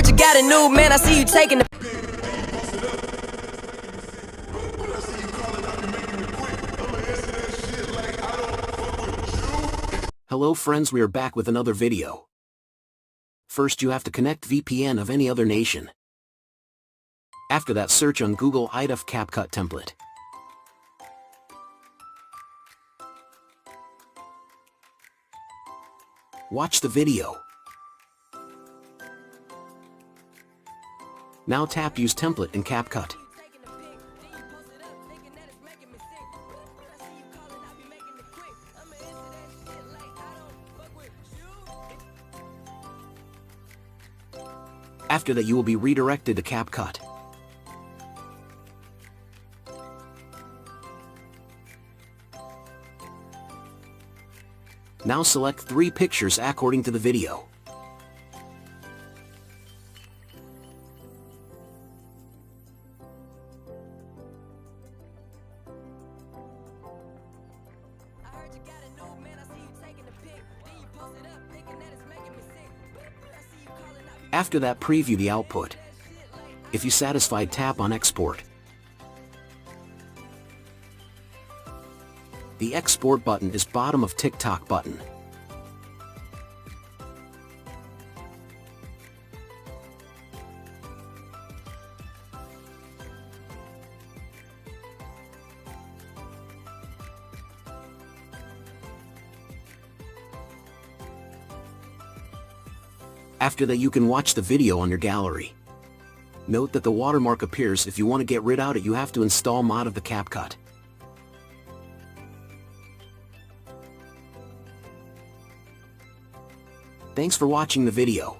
heard you got a new man, I see you taking the... Hello friends, we are back with another video. First you have to connect VPN of any other nation. After that, search on Google IDF Capcut template. Watch the video. Now tap Use Template in Capcut. After that, you will be redirected to Capcut. Now select 3 pictures according to the video. After that, preview the output. If you satisfied, tap on Export. The Export button is bottom of TikTok button. After that, you can watch the video on your gallery. Note that the watermark appears. If you want to get rid of it, you have to install mod of the Capcut. Thanks for watching the video.